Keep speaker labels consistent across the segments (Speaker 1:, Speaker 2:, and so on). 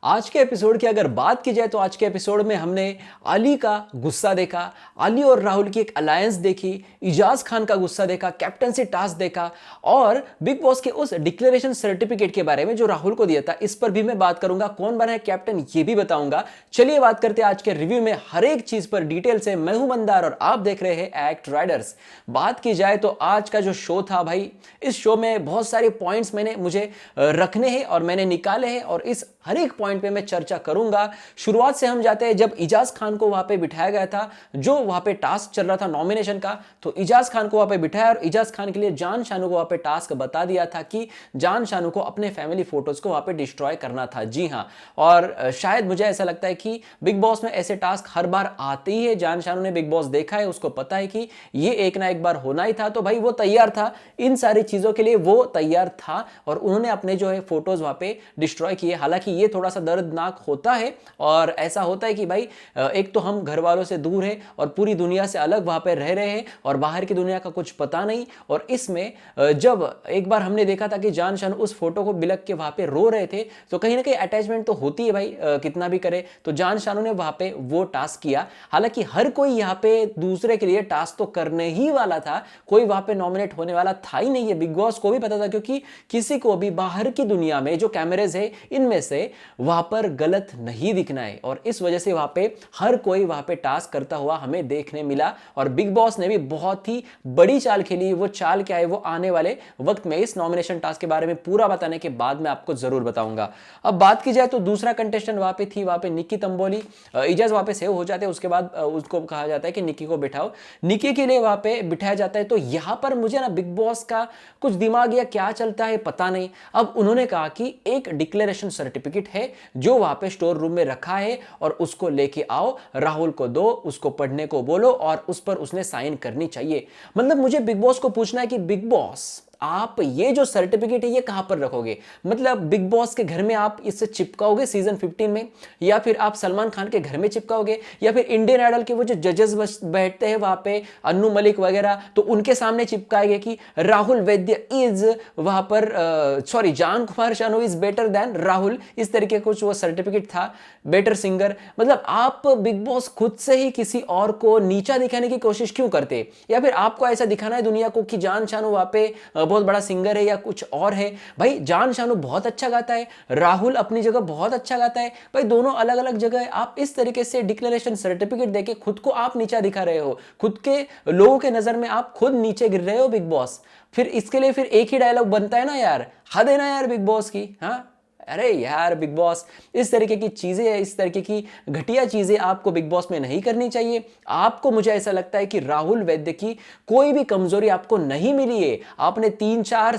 Speaker 1: आज के एपिसोड की अगर बात की जाए तो आज के एपिसोड में हमने अली का गुस्सा देखा, अली और राहुल की एक अलायंस देखी, इजाज खान का गुस्सा देखा, कैप्टनसी टास्क देखा और बिग बॉस के उस डिक्लेरेशन सर्टिफिकेट के बारे में जो राहुल को दिया था, इस पर भी मैं बात करूंगा। कौन बना है कैप्टन ये भी बताऊंगा। चलिए बात करते हैं आज के रिव्यू में हर एक चीज पर डिटेल से। मैं हूं मंदार और आप देख रहे हैं एक्ट राइडर्स। बात की जाए तो आज का जो शो था भाई, इस शो में बहुत सारे पॉइंट्स मुझे रखने हैं और मैंने निकाले हैं और इस हर एक पॉइंट पे मैं चर्चा करूंगा। शुरुआत से हम जाते हैं जब इजाज खान को वहां पे बिठाया गया था, जो वहां पे टास्क चल रहा था नॉमिनेशन का, तो इजाज खान को वहां पे बिठाया और इजाज खान के लिए जान शानू को वहां पे टास्क बता दिया था कि जान शानू को अपने फैमिली फोटोज को वहां पे डिस्ट्रॉय करना था। जी हां, और शायद मुझे ऐसा लगता है कि बिग बॉस में ऐसे टास्क हर बार आते ही है। जान शानू ने बिग बॉस देखा है, उसको पता है कि ये एक ना एक बार होना ही था, तो भाई वो तैयार था इन सारी चीजों के लिए, वो तैयार था और उन्होंने अपने जो है फोटोज वहां पे डिस्ट्रॉय किए। हालांकि ये थोड़ा सा दर्दनाक होता है और ऐसा होता है कि भाई एक तो हम घर वालों से दूर हैं और पूरी दुनिया से अलग वहां पे रह रहे हैं और बाहर की दुनिया का कुछ पता नहीं। और इसमें जब एक बार हमने देखा था कि जान शानू उस फोटो को बिलक के वहां पे रो रहे थे, तो कहीं ना कहीं अटैचमेंट तो होती है भाई, कितना भी करे। तो जान शानू ने वहां पे वो टास्क किया। हालांकि हर कोई यहाँ पे दूसरे के लिए टास्क तो करने ही वाला था, कोई वहां पे नॉमिनेट होने वाला था ही नहीं है। बिग बॉस को भी पता था, क्योंकि किसी को भी बाहर की दुनिया में जो कैमरेज है इनमें से वहां पर गलत नहीं दिखना है और इस वजह से वहां पे हर कोई वहां पे टास्क करता हुआ हमें देखने मिला। और बिग बॉस ने भी बहुत ही बड़ी चाल खेली। वो चाल क्या है वो आने वाले वक्त में इस नॉमिनेशन टास्क के बारे में पूरा बताने के बाद मैं आपको जरूर बताऊंगा। अब बात की जाए तो दूसरा कंटेस्टेंट वहां पे थी, वहां पे निक्की तंबोली। इजाज वहां पे सेव हो जाते हैं, उसके बाद उसको कहा जाता है कि निक्की को बिठाओ, निक्की के लिए वहां पे बिठाया जाता है। तो यहां पर मुझे ना बिग बॉस का कुछ दिमाग या क्या चलता है पता नहीं। अब उन्होंने कहा कि एक डिक्लेरेशन सर्टिफिकेट है जो वहां पे स्टोर रूम में रखा है और उसको लेके आओ, राहुल को दो, उसको पढ़ने को बोलो और उस पर उसने साइन करनी चाहिए। मतलब मुझे बिग बॉस को पूछना है कि बिग बॉस आप ये जो सर्टिफिकेट है ये कहां पर रखोगे? मतलब बिग बॉस के घर में आप इससे चिपकाओगे सीजन 15 में, या फिर आप सलमान खान के घर में चिपकाओगे, या फिर इंडियन आइडल के वो जो जजेस बैठते हैं वहां पे अन्नू मलिक वगैरह, तो उनके सामने चिपकाएंगे कि राहुल वैद्य इज वहां पर sorry Jaan Kumar Sanu is better than Rahul, इस तरीके कुछ वो सर्टिफिकेट था, बेटर सिंगर। मतलब आप बिग बॉस खुद से ही किसी और को नीचा दिखाने की कोशिश क्यों करते? या फिर आपको ऐसा दिखाना है दुनिया को कि जान शानू वहां पे बहुत बड़ा सिंगर है या कुछ और है? भाई जान शानू बहुत अच्छा गाता है, राहुल अपनी जगह बहुत अच्छा गाता है, भाई दोनों अलग अलग जगह है। आप इस तरीके से डिक्लेरेशन सर्टिफिकेट देके खुद को आप नीचा दिखा रहे हो, खुद के लोगों के नजर में आप खुद नीचे गिर रहे हो बिग बॉस। फिर इसके लिए फिर एक ही डायलॉग बनता है ना यार, हद है ना यार बिग बॉस की। हाँ अरे यार बिग बॉस, इस तरीके की चीजें, इस तरीके की घटिया चीजें आपको बिग बॉस में नहीं करनी चाहिए। आपको, मुझे ऐसा लगता है कि राहुल वैद्य की कोई भी कमजोरी आपको नहीं मिली है। आपने 3-4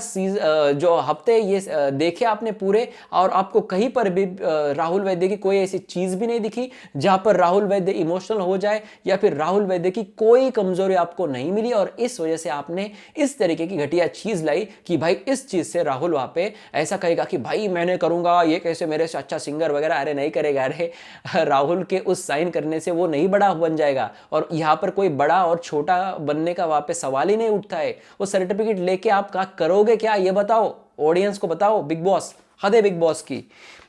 Speaker 1: जो हफ्ते ये देखे आपने पूरे, और आपको कहीं पर भी राहुल वैद्य की कोई ऐसी चीज भी नहीं दिखी जहां पर राहुल वैद्य इमोशनल हो जाए, या फिर राहुल वैद्य की कोई कमजोरी आपको नहीं मिली। और इस वजह से आपने इस तरीके की घटिया चीज लाई कि भाई इस चीज से राहुल वहां पे ऐसा कहेगा कि भाई मैंने करूंगा, ये कैसे मेरे से अच्छा सिंगर वगैरह। अरे नहीं करेगा। अरे राहुल के उस साइन करने से वो नहीं बड़ा बन जाएगा और यहां पर कोई बड़ा और छोटा बनने का वहां पे सवाल ही नहीं उठता है। वो सर्टिफिकेट लेके आप क्या करोगे? क्या ये बताओ, ऑडियंस को बताओ। बिग बॉस, हद है बिग बॉस की।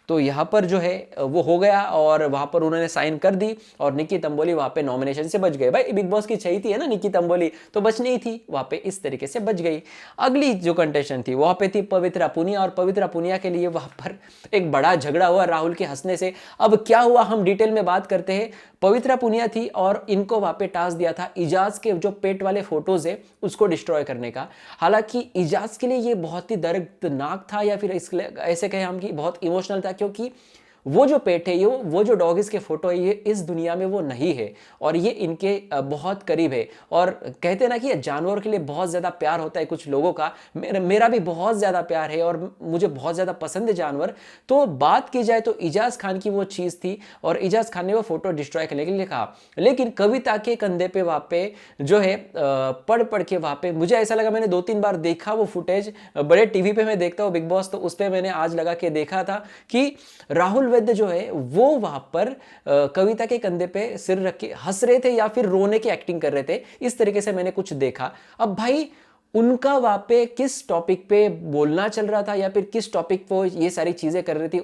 Speaker 1: तो यहाँ पर जो है वो हो गया और वहां पर उन्होंने साइन कर दी और निक्की तंबोली वहां पे नॉमिनेशन से बच गए। भाई बिग बॉस की चाहिए है ना निक्की तंबोली, तो बचनी ही थी, वहां पे इस तरीके से बच गई। अगली जो कंटेस्टेंट थी वहां पे थी पवित्रा पुनिया, और पवित्रा पुनिया के लिए वहां पर एक बड़ा झगड़ा हुआ राहुल के हंसने से। अब क्या हुआ हम डिटेल में बात करते हैं। पवित्रा पुनिया थी और इनको वहां पे टास्क दिया था इजाज के जो पेट वाले फोटोज है उसको डिस्ट्रॉय करने का। हालांकि इजाज के लिए ये बहुत ही दर्दनाक था, या फिर ऐसे कहें हम कि बहुत इमोशनल था, क्योंकि वो जो पेट है, ये वो जो डॉगिस के फोटो है, ये इस दुनिया में वो नहीं है और ये इनके बहुत करीब है। और कहते हैं ना कि जानवर के लिए बहुत ज़्यादा प्यार होता है कुछ लोगों का। मेरा भी बहुत ज़्यादा प्यार है और मुझे बहुत ज़्यादा पसंद है जानवर। तो बात की जाए तो इजाज खान की वो चीज़ थी और इजाज खान ने वो फोटो डिस्ट्रॉय करने के लिए कहा। लेकिन कविता के कंधे पे वहाँ पे जो है पढ़ पढ़ के वहाँ पे मुझे ऐसा लगा, मैंने 2-3 बार देखा वो फुटेज, बड़े टीवी पे मैं देखता हूँ बिग बॉस, तो उस पर मैंने आज लगा के देखा था कि राहुल वैद्य जो है वो वहां पर कविता के कंधे पे सिर रख के हंस रहे थे या फिर रोने की एक्टिंग कर रहे थे, इस तरीके से मैंने कुछ देखा। अब भाई उनका वहाँ पे किस टॉपिक पे बोलना चल रहा था या फिर किस टॉपिक पे ये सारी चीज़ें कर रही थी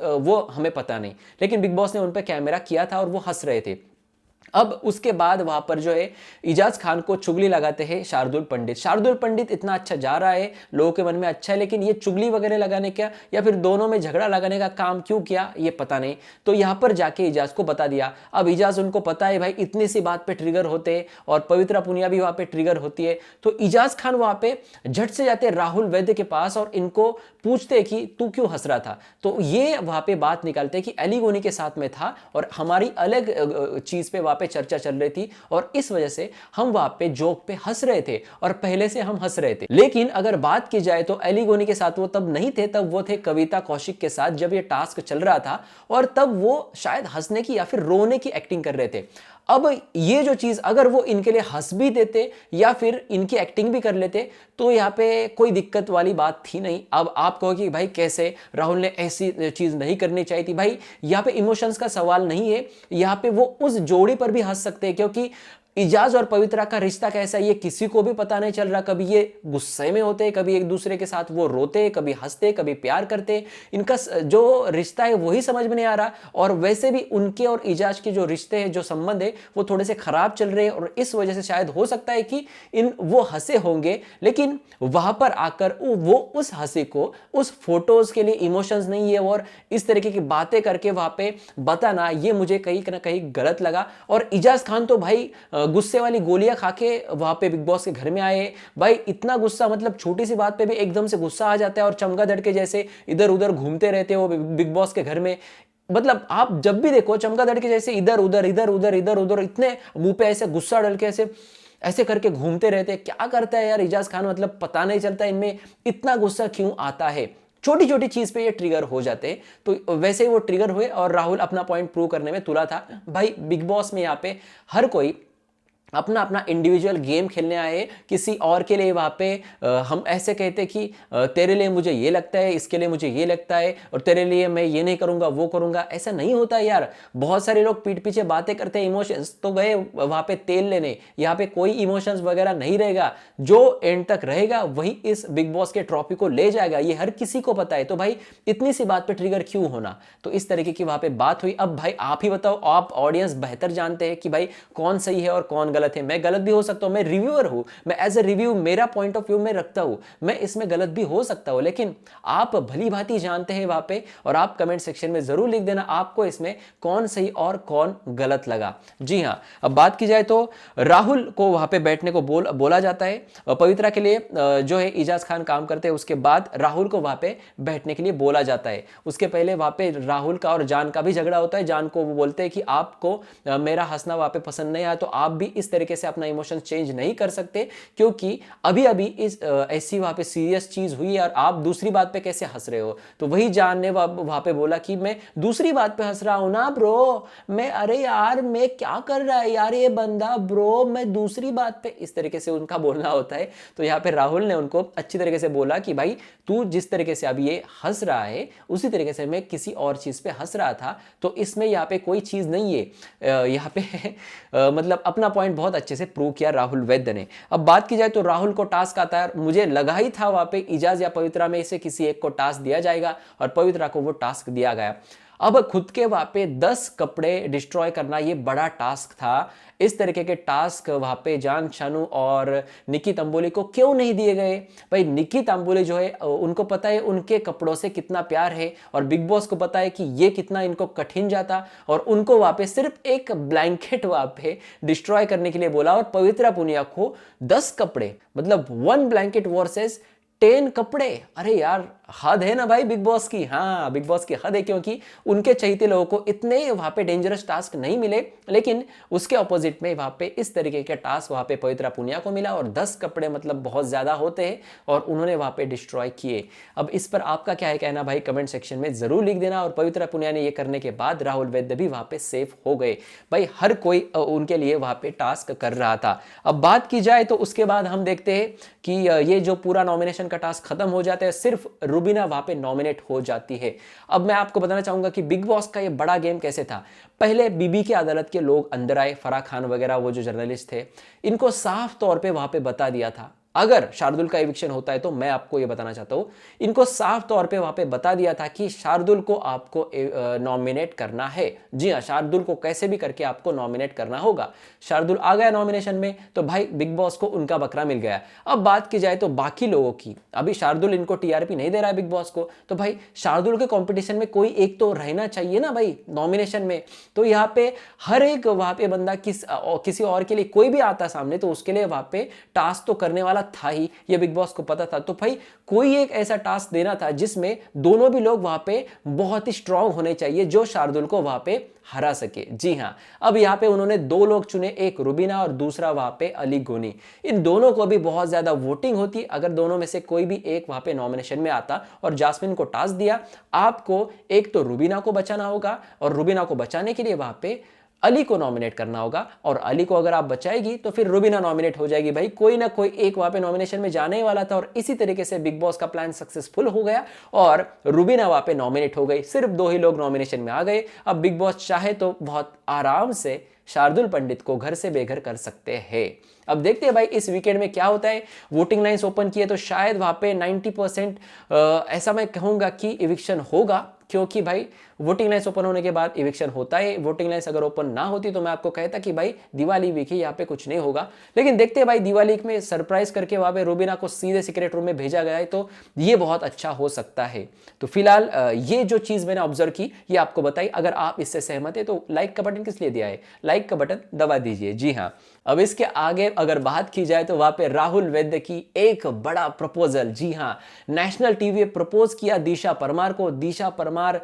Speaker 1: वो हमें पता नहीं, लेकिन बिग बॉस ने उन पे कैमरा किया था और वो हंस रहे थे। अब उसके बाद वहां पर जो है इजाज खान को चुगली लगाते हैं शार्दुल पंडित। शार्दुल पंडित इतना अच्छा जा रहा है, लोगों के मन में अच्छा है, लेकिन ये चुगली वगैरह लगाने का या फिर दोनों में झगड़ा लगाने का काम क्यों किया ये पता नहीं। तो यहां पर जाके इजाज को बता दिया। अब इजाज उनको पता है भाई इतनी सी बात पे ट्रिगर होते हैं और पवित्रा पुनिया भी वहां पे ट्रिगर होती है। तो इजाज खान वहां पे झट से जाते राहुल वैद्य के पास और इनको पूछते कि तू क्यों हंस रहा था। तो ये वहां पे बात निकालते कि एलिगोनी के साथ में था और हमारी अलग चीज पे वहां पे चर्चा चल रही थी और इस वजह से हम वहां पे जोक पे हंस रहे थे और पहले से हम हंस रहे थे। लेकिन अगर बात की जाए तो एलिगोनी के साथ वो तब नहीं थे, तब वो थे कविता कौशिक के साथ जब ये टास्क चल रहा था और तब वो शायद हंसने की या फिर रोने की एक्टिंग कर रहे थे। अब ये जो चीज अगर वो इनके लिए हंस भी देते या फिर इनकी एक्टिंग भी कर लेते तो यहाँ पे कोई दिक्कत वाली बात थी नहीं। अब आप कहो कि भाई कैसे राहुल ने ऐसी चीज नहीं करनी चाहिए थी, भाई यहाँ पे इमोशंस का सवाल नहीं है, यहाँ पे वो उस जोड़ी पर भी हंस सकते हैं क्योंकि इजाज और पवित्रा का रिश्ता कैसा है ये किसी को भी पता नहीं चल रहा। कभी ये गुस्से में होते, कभी एक दूसरे के साथ वो रोते, कभी हंसते, कभी प्यार करते। इनका जो रिश्ता है वही समझ में नहीं आ रहा। और वैसे भी उनके और इजाज के जो रिश्ते हैं, जो संबंध है वो थोड़े से खराब चल रहे हैं और इस वजह से शायद हो सकता है कि वो हंसे होंगे, लेकिन वहां पर आकर वो उस हंसी को उस फोटोज के लिए इमोशंस नहीं है और इस तरीके की बातें करके वहां पे बताना ये मुझे कहीं ना कहीं गलत लगा। और इजाज खान तो भाई गुस्से वाली गोलियां खा के वहां पे बिग बॉस के घर में आए। भाई इतना गुस्सा, मतलब छोटी सी बात पे भी एकदम से गुस्सा आ जाता है और चमगादड़ के जैसे इधर उधर घूमते रहते हो बिग बॉस के घर में। मतलब आप जब भी देखो चमगादड़ के जैसे इधर उधर इधर उधर इधर उधर इतने मुंह पे ऐसे गुस्सा डल के ऐसे ऐसे करके घूमते रहते। क्या करता है यार इजाज खान, मतलब पता नहीं चलता इनमें इतना गुस्सा क्यों आता है। छोटी छोटी चीज पे ये ट्रिगर हो जाते हैं। तो वैसे ही वो ट्रिगर हुए और राहुल अपना पॉइंट प्रूव करने में तुला था। भाई बिग बॉस में यहाँ पे हर कोई अपना अपना इंडिविजुअल गेम खेलने आए, किसी और के लिए वहाँ पे हम ऐसे कहते कि तेरे लिए मुझे ये लगता है, इसके लिए मुझे ये लगता है और तेरे लिए मैं ये नहीं करूँगा वो करूँगा, ऐसा नहीं होता है यार। बहुत सारे लोग पीठ पीछे बातें करते हैं, इमोशंस तो गए वहाँ पे तेल लेने, यहाँ पे कोई इमोशंस वगैरह नहीं रहेगा। जो एंड तक रहेगा वही इस बिग बॉस के ट्रॉफी को ले जाएगा, ये हर किसी को पता है। तो भाई इतनी सी बात पे ट्रिगर क्यों होना। तो इस तरीके की वहाँ पे बात हुई। अब भाई आप ही बताओ, आप ऑडियंस बेहतर जानते हैं कि भाई कौन सही है और कौन गलत है। मैं गलत भी हो सकता हूं, मैं रिव्यूअर हूं, मैं एज ए रिव्यू मेरा पॉइंट ऑफ व्यू में रखता हूं, मैं इसमें गलत भी हो सकता हूं, लेकिन आप भली भांति जानते हैं वहां पे और आप कमेंट सेक्शन में जरूर लिख देना आपको इसमें कौन सही और कौन गलत लगा। जी हां, अब बात की जाए तो राहुल को वहां पे बैठने को बोला जाता है। पवित्रा के लिए जो है इजाज खान काम करते हैं, उसके बाद राहुल को वहां पे बैठने के लिए बोला जाता है। उसके पहले वहां पे राहुल का और जान का भी झगड़ा होता है। जान को वो बोलते हैं कि आपको मेरा हंसना वहां पे पसंद नहीं आया तो आप भी इस तरीके से अपना इमोशन चेंज नहीं कर सकते क्योंकि अभी अभी इस ऐसी वहां पे सीरियस चीज हुई है और आप दूसरी बात पे कैसे हंस रहे हो। तो वही जान ने वहां पे बोला कि मैं दूसरी बात पे हंस रहा हूं ना ब्रो, मैं अरे यार मैं क्या कर रहा है यार ये बंदा ब्रो, मैं दूसरी बात पे, इस तरीके से उनका बोलना होता है। तो यहाँ पे राहुल ने उनको अच्छी तरीके से बोला कि भाई तू जिस तरीके से अभी ये हंस रहा है उसी तरीके से मैं किसी और चीज पे हंस रहा था, तो इसमें यहाँ पे कोई चीज नहीं है। यहाँ पे मतलब अपना पॉइंट बहुत अच्छे से प्रूव किया राहुल वैद्य ने। अब बात की जाए तो राहुल को टास्क आता है, मुझे लगा ही था वहां पे इजाज या पवित्रा में से किसी एक को टास्क दिया जाएगा और पवित्रा को वो टास्क दिया गया। अब खुद के वहां पे 10 कपड़े डिस्ट्रॉय करना ये बड़ा टास्क था। इस तरीके के टास्क वहां पे जान, शानू और निकी तंबोली को क्यों नहीं दिए गए। भाई निकी तंबोली जो है उनको पता है उनके कपड़ों से कितना प्यार है और बिग बॉस को पता है कि ये कितना इनको कठिन जाता और उनको वहां पे सिर्फ एक ब्लैंकेट वहां पे डिस्ट्रॉय करने के लिए बोला और पवित्रा पुनिया को 10 कपड़े, मतलब 1 ब्लैंकेट वर्सेस 10 कपड़े। अरे यार हद है ना भाई बिग बॉस की। हाँ बिग बॉस की हद है क्योंकि उनके चाहते लोगों को इतने वहां पे डेंजरस टास्क नहीं मिले, लेकिन उसके ऑपोजिट में वहां पे इस तरीके का टास्क वहां पे पवित्रा पुनिया को मिला और 10 कपड़े मतलब बहुत ज्यादा होते हैं और उन्होंने वहां पे डिस्ट्रॉय किए। अब इस पर आपका क्या है कहना भाई कमेंट सेक्शन में जरूर लिख देना। और पवित्रा पुनिया ने ये करने के बाद राहुल वैद्य भी वहां पे सेफ हो गए। भाई हर कोई उनके लिए वहां पे टास्क कर रहा था। अब बात की जाए तो उसके बाद हम देखते हैं कि ये जो पूरा नॉमिनेशन का टास्क खत्म हो जाता है, सिर्फ रुबीना वहां पे नॉमिनेट हो जाती है। अब मैं आपको बताना चाहूंगा कि बिग बॉस का ये बड़ा गेम कैसे था। पहले बीबी की अदालत के लोग अंदर आए, फराह खान वगैरह वो जो जर्नलिस्ट थे, इनको साफ तौर पे वहां पे बता दिया था अगर शार्दुल का इविक्शन होता है तो मैं आपको ये बताना चाहता हूं, इनको साफ तौर पे वहां पे बता दिया था कि शार्दुल को आपको नॉमिनेट करना है। जी हाँ, शार्दुल को कैसे भी करके आपको नॉमिनेट करना होगा। शार्दुल आ गया नॉमिनेशन में तो भाई बिग बॉस को उनका बकरा मिल गया। अब बात की जाए तो बाकी लोगों की, अभी शार्दुल इनको टीआरपी नहीं दे रहा है बिग बॉस को, तो भाई शार्दुल के कंपटीशन में कोई एक तो रहना चाहिए ना भाई नॉमिनेशन में। तो यहाँ पे हर एक वहां पे बंदा किसी और के लिए कोई भी आता सामने तो उसके लिए वहां पे टास्क तो करने वाला था ही, ये बिग बॉस को पता था। तो भाई कोई एक ऐसा टास्क देना था जिसमें दोनों भी लोग वहां पे बहुत ही स्ट्रांग होने चाहिए जो शार्दुल को वहां पे हरा सके। जी हां, अब यहां पे उन्होंने दो लोग चुने, एक रुबीना और दूसरा वहां पे अली गोनी। इन दोनों को भी बहुत ज्यादा वोटिंग होती, अगर दोनों में से कोई भी एक वहां पे नॉमिनेशन में आता और जास्मिन को टास्क दिया, आपको एक तो रुबीना को बचाना होगा और रुबीना को बचाने के लिए वहां पे अली को नॉमिनेट करना होगा, और अली को अगर आप बचाएगी तो फिर रुबीना नॉमिनेट हो जाएगी। भाई कोई ना कोई एक वहां पे नॉमिनेशन में जाने वाला था और इसी तरीके से बिग बॉस का प्लान सक्सेसफुल हो गया और रुबीना वहां पे नॉमिनेट हो गई। सिर्फ दो ही लोग नॉमिनेशन में आ गए। अब बिग बॉस चाहे तो बहुत आराम से शार्दुल पंडित को घर से बेघर कर सकते हैं। अब देखते हैं भाई इस वीकेंड में क्या होता है। वोटिंग लाइंस ओपन किए तो शायद वहां पे 90% ऐसा मैं कहूंगा कि इविक्शन होगा, क्योंकि भाई वोटिंग लाइन्स ओपन होने के बाद इविक्शन होता है। वोटिंग लाइन्स अगर ओपन ना होती तो मैं आपको कहता कि भाई दिवाली वीक ही, यहाँ पे कुछ नहीं होगा। लेकिन देखते हैं भाई दिवाली में सरप्राइज करके वहां पे रुबीना को सीधे सीक्रेट रूम में भेजा गया है तो ये बहुत अच्छा हो सकता है। तो फिलहाल ये जो चीज मैंने ऑब्जर्व की ये आपको बताई। अगर आप इससे सहमत है तो लाइक का बटन किस लिए दिया है, लाइक का बटन दबा दीजिए। जी हाँ, अब इसके आगे अगर बात की जाए तो वहां पे राहुल वैद्य की एक बड़ा प्रपोजल। जी हाँ, नेशनल टीवी प्रपोज किया दिशा परमार को। दिशा परमार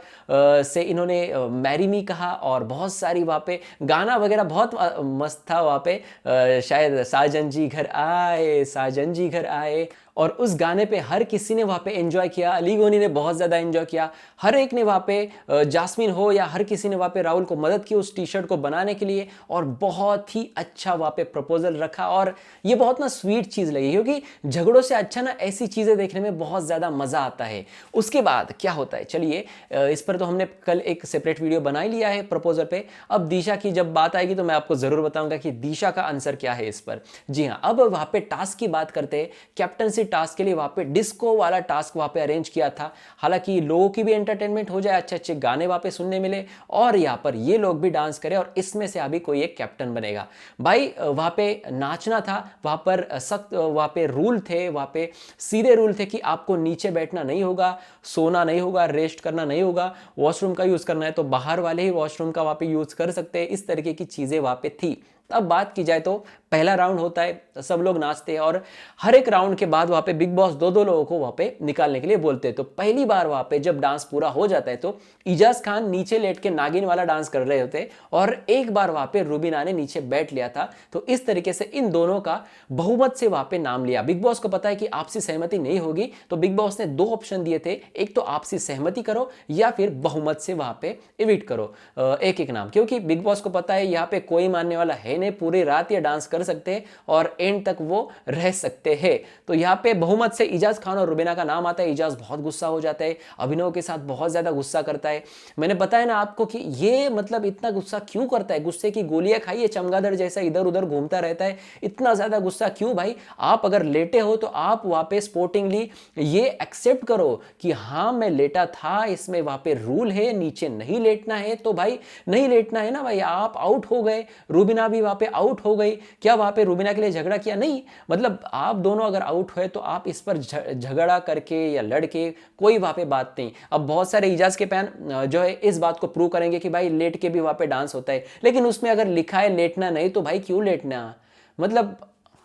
Speaker 1: से इन्होंने मैरी मी कहा और बहुत सारी वहां पे गाना वगैरह बहुत मस्त था वहां पे। शायद साजन जी घर आए, साजन जी घर आए, और उस गाने पे हर किसी ने वहां पे एंजॉय किया। अली गोनी ने बहुत ज्यादा एंजॉय किया। हर एक ने वहां पे जास्मिन हो या हर किसी ने वहां पे राहुल को मदद की उस टी शर्ट को बनाने के लिए, और बहुत ही अच्छा वहां पे प्रपोजल रखा। और ये बहुत ना स्वीट चीज लगी, क्योंकि झगड़ों से अच्छा ना ऐसी चीजें देखने में बहुत ज्यादा मजा आता है। उसके बाद क्या होता है, चलिए इस पर तो हमने कल एक सेपरेट वीडियो बना ही लिया है प्रपोजल पे। अब दिशा की जब बात आएगी तो मैं आपको जरूर बताऊंगा कि दिशा का आंसर क्या है इस पर। जी हाँ, अब वहां पे टास्क की बात करते हैं। कैप्टनसी टास्क के लिए वहां पे डिस्को वाला टास्क वहां पे अरेंज किया था। हालांकि लोगों की भी एंटरटेनमेंट हो जाए, अच्छे अच्छे गाने वहां पे सुनने मिले और यहां पर ये लोग भी डांस करें, और इसमें से अभी कोई एक कैप्टन बनेगा। भाई वहां पे नाचना था, वहां पर सख्त वहां पे रूल थे, वहां पे सीधे रूल थे कि आपको नीचे बैठना नहीं होगा, सोना नहीं होगा, रेस्ट करना नहीं होगा, वॉशरूम का यूज करना है तो बाहर वाले ही वॉशरूम का वहां पे यूज कर सकते हैं। इस तरीके की चीजें वहां पे थी। अब बात की जाए तो पहला राउंड होता है, सब लोग नाचते हैं और हर एक राउंड के बाद वहां पे बिग बॉस दो दो लोगों को वहां पे निकालने के लिए बोलते हैं। तो पहली बार वहां पे जब डांस पूरा हो जाता है तो इजाज खान नीचे लेट के नागिन वाला डांस कर रहे होते और एक बार वहां पे रुबीना ने नीचे बैठ लिया था। तो इस तरीके से इन दोनों का बहुमत से वहां पे नाम लिया। बिग बॉस को पता है कि आपसी सहमति नहीं होगी, तो बिग बॉस ने दो ऑप्शन दिए थे, एक तो आपसी सहमति करो या फिर बहुमत से वहां पे इविक्ट करो एक एक नाम, क्योंकि बिग बॉस को पता है यहाँ पे कोई मानने वाला है नहीं, पूरी रात ये डांस कर सकते हैं और एंड तक वो रह सकते हैं। तो यहाँ पे बहुमत से इजाज खान और रुबीना का नाम आता है। इजाज बहुत गुस्सा हो जाता है, अभिनव के साथ बहुत ज्यादा गुस्सा करता है। मैंने बताया ना आपको कि ये मतलब इतना गुस्सा क्यों करता है, गुस्से की गोलियां खाई है, चमगादड़ जैसा इधर उधर घूमता रहता है, इतना ज्यादा गुस्सा क्यों भाई? आप अगर लेटे हो तो आप वहां पे स्पोर्टिंगली ये एक्सेप्ट करो कि हाँ मैं लेटा था, इसमें वहां पे रूल है, नीचे नहीं लेटना है, तो भाई नहीं लेटना है ना भाई। आप आउट हो गए, रुबीना भी वहां पे आउट हो गई। क्या वहां पे रुबीना के लिए झगड़ा किया? नहीं, मतलब आप दोनों अगर आउट हुए तो आप इस पर झगड़ा करके या लड़के कोई वहां पे बात नहीं। अब बहुत सारे इजाज के फैन जो है इस बात को प्रूव करेंगे कि भाई लेट के भी वहां पे डांस होता है, लेकिन उसमें अगर लिखा है लेटना नहीं तो भाई क्यों लेटना? मतलब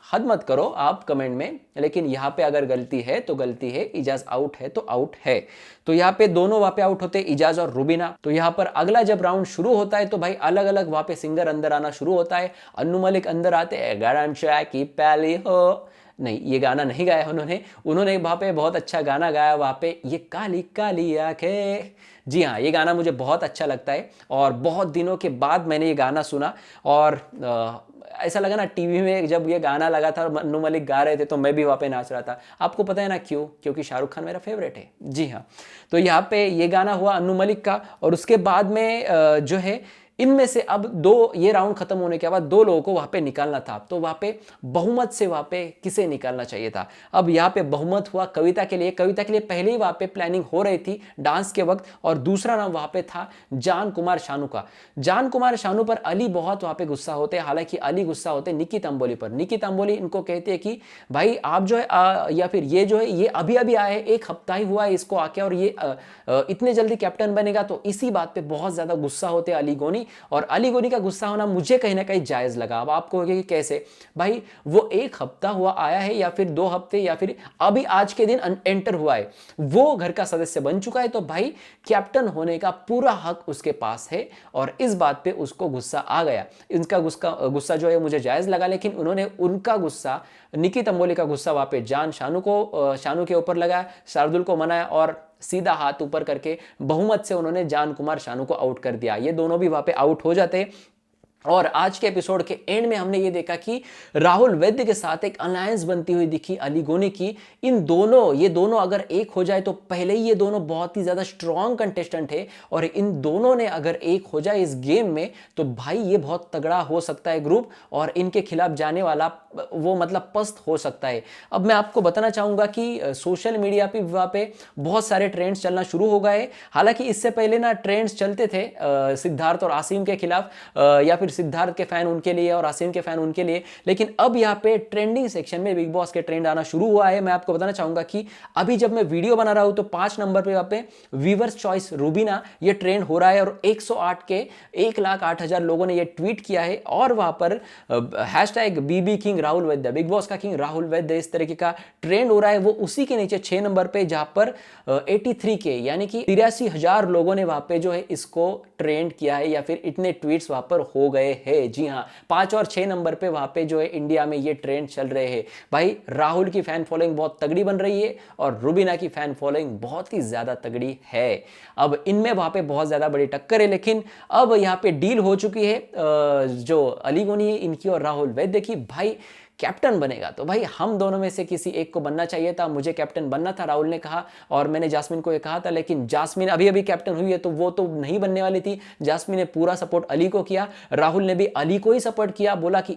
Speaker 1: हद मत करो आप कमेंट में। लेकिन यहां पे अगर गलती है तो गलती है, इजाज आउट है तो आउट है। तो यहाँ पे दोनों वहां पे आउट होते हैं, इजाज और रुबीना। तो यहाँ पर अगला जब राउंड शुरू होता है तो भाई अलग अलग वहां पे सिंगर अंदर आना शुरू होता है। अन्नू मलिक अंदर आते हैं, गरंशा की पहली हो, नहीं ये गाना नहीं गाया उन्होंने वहां पे बहुत अच्छा गाना गाया वहां पे, ये काली काली आंखें। जी हाँ, ये गाना मुझे बहुत अच्छा लगता है और बहुत दिनों के बाद मैंने ये गाना सुना और ऐसा लगा ना टीवी में जब ये गाना लगा था और अन्नू मलिक गा रहे थे तो मैं भी वहाँ पे नाच रहा था। आपको पता है ना क्यों? क्योंकि शाहरुख खान मेरा फेवरेट है। जी हाँ, तो यहाँ पे ये गाना हुआ अन्नू मलिक का और उसके बाद में जो है इनमें से अब दो, ये राउंड खत्म होने के बाद दो लोगों को वहां पे निकालना था, तो वहां पे बहुमत से वहां पे किसे निकालना चाहिए था। अब यहाँ पे बहुमत हुआ कविता के लिए। कविता के लिए पहले ही वहां पे प्लानिंग हो रही थी डांस के वक्त, और दूसरा नाम वहां पे था जान कुमार शानू का। जान कुमार शानू पर अली बहुत वहां पे गुस्सा होते हैं, हालांकि अली गुस्सा होते निकी तंबोली पर। निकी तंबोली इनको कहते हैं कि भाई आप जो है या फिर ये जो है ये अभी अभी आए, एक हफ्ता ही हुआ है इसको आके, और ये इतने जल्दी कैप्टन बनेगा। तो इसी बात पे बहुत ज्यादा गुस्सा होते हैं अली गोनी, और अली गोनी का गुस्सा होना मुझे कहीं ना कहीं जायज लगा। अब आप कहोगे कि कैसे भाई, वो एक हफ्ता हुआ आया है या फिर 2 हफ्ते या फिर अभी आज के दिन एंटर हुआ है, वो घर का सदस्य बन चुका है, तो भाई कैप्टन होने का पूरा हक उसके पास है। और इस बात पे उसको गुस्सा आ गया। इनका गुस्सा जो है मुझे जायज लगा, लेकिन उन्होंने उनका गुस्सा, निकी तंबोली का गुस्सा वहां पे जान शानू के ऊपर लगाया, शार्दुल को मनाया और सीधा हाथ ऊपर करके बहुमत से उन्होंने जान कुमार शानू को आउट कर दिया। ये दोनों भी वहां पे आउट हो जाते। और आज के एपिसोड के एंड में हमने ये देखा कि राहुल वैद्य के साथ एक अलायंस बनती हुई दिखी अली गोनी की। ये दोनों अगर एक हो जाए, तो पहले ही ये दोनों बहुत ही ज्यादा स्ट्रॉन्ग कंटेस्टेंट है, और इन दोनों ने अगर एक हो जाए इस गेम में, तो भाई ये बहुत तगड़ा हो सकता है ग्रुप, और इनके खिलाफ जाने वाला वो मतलब पस्त हो सकता है। अब मैं आपको बताना चाहूंगा कि सोशल मीडिया पे वहां पे बहुत सारे ट्रेंड्स चलना शुरू हो गए। हालांकि इससे पहले ना ट्रेंड्स चलते थे सिद्धार्थ और आसिम के खिलाफ, या फिर सिद्धार्थ के फैन उनके लिए और आसिम के फैन उनके लिए, लेकिन अब यहाँ पे ट्रेंडिंग सेक्शन में बिग बॉस के ट्रेंड आना शुरू हुआ है। मैं आपको बताना चाहूंगा कि अभी जब मैं वीडियो बना रहा हूं, तो 5 नंबर पे वहां पे व्यूअर्स चॉइस रूबीना ये ट्रेंड हो रहा है, और 108 के 1,08,000 लोगों ने ये ट्वीट किया है, और वहां पर hashtag BB King Rahul Vaidya, big boss का किंग राहुल वैद्य, इस तरीके का ट्रेंड हो रहा है। वो उसी के नीचे 6 नंबर पे, जहां पर 83 के यानी कि 83,000 लोगों ने वहां पे जो है इसको ट्रेंड किया है, या फिर इतने ट्वीट्स वहां पर हो गए हैं। जी हाँ, 5 और 6 नंबर पे वहां पे जो है इंडिया में ये ट्रेंड चल रहे हैं। भाई राहुल की फैन फॉलोइंग बहुत तगड़ी बन रही है, और रुबीना की फैन फॉलोइंग बहुत ही ज्यादा तगड़ी है। अब इनमें वहां पे बहुत ज्यादा बड़ी टक्कर है, लेकिन अब यहाँ पे डील हो चुकी है जो अली गोनी है इनकी और राहुल वैद्य की। भाई कैप्टन बनेगा तो भाई हम दोनों में से किसी एक को बनना चाहिए था। मुझे कैप्टन बनना था, राहुल ने कहा, और मैंने जास्मिन को ये कहा था, लेकिन जास्मिन अभी अभी कैप्टन हुई है, तो वो तो नहीं बनने वाली थी। जास्मिन ने पूरा सपोर्ट अली को किया, राहुल ने भी अली को ही सपोर्ट किया, बोला कि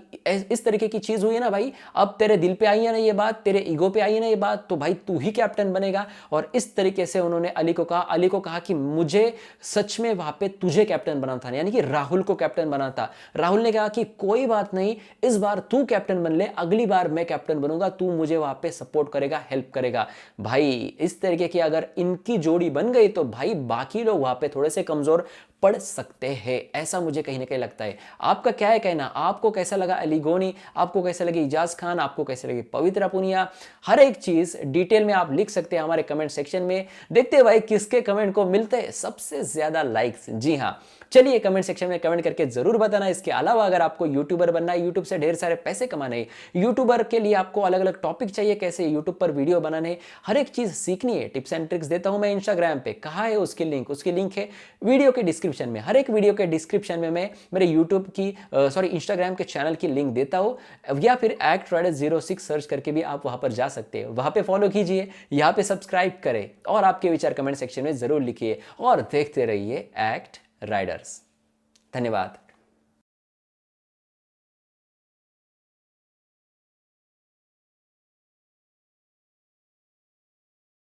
Speaker 1: इस तरीके की चीज हुई है ना भाई, अब तेरे दिल पे आई है ना ये बात, तेरे ईगो पे आई है ना ये बात, तो भाई तू ही कैप्टन बनेगा। और इस तरीके से उन्होंने अली को कहा कि मुझे सच में वहां पे तुझे कैप्टन बनाना था, यानी कि राहुल को कैप्टन बनाना था। राहुल ने कहा कि कोई बात नहीं, इस बार तू कैप्टन बन ले, अगली बार मैं कैप्टन बनूंगा, तू मुझे वहां पे सपोर्ट करेगा, हेल्प करेगा। भाई इस तरीके की अगर इनकी जोड़ी बन गई, तो भाई बाकी लोग वहां पे थोड़े से कमजोर पड़ सकते हैं, ऐसा मुझे कहीं ना कहीं लगता है। आपका क्या है कहना? आपको कैसा लगा अली गोनी? आपको कैसे लगी इजाज खान? आपको कैसे लगी पवित्रा पुनिया? हर एक चीज डिटेल में आप लिख सकते हैं हमारे कमेंट सेक्शन में। देखते हैं भाई किसके कमेंट को मिलते हैं सबसे ज्यादा लाइक्स। जी हाँ, चलिए कमेंट सेक्शन में कमेंट करके जरूर बताना। इसके अलावा अगर आपको यूट्यूबर बनना है, यूट्यूब से ढेर सारे पैसे कमाने हैं, यूट्यूबर के लिए आपको अलग अलग टॉपिक चाहिए, कैसे यूट्यूब पर वीडियो बनाने, हर एक चीज सीखनी है, टिप्स एंड ट्रिक्स देता हूं मैं इंस्टाग्राम पे। कहाँ है उसकी लिंक है वीडियो के डिस्क्रिप्शन में। हर एक वीडियो के डिस्क्रिप्शन में मैं मेरे यूट्यूब की इंस्टाग्राम के चैनल की लिंक देता हूं, या फिर एक्ट राइडर 06 सर्च करके भी आप वहां पर जा सकते हैं। वहां पे फॉलो कीजिए, यहाँ पे सब्सक्राइब करें, और आपके विचार कमेंट सेक्शन में जरूर लिखिए, और देखते रहिए एक्ट राइडर्स। धन्यवाद।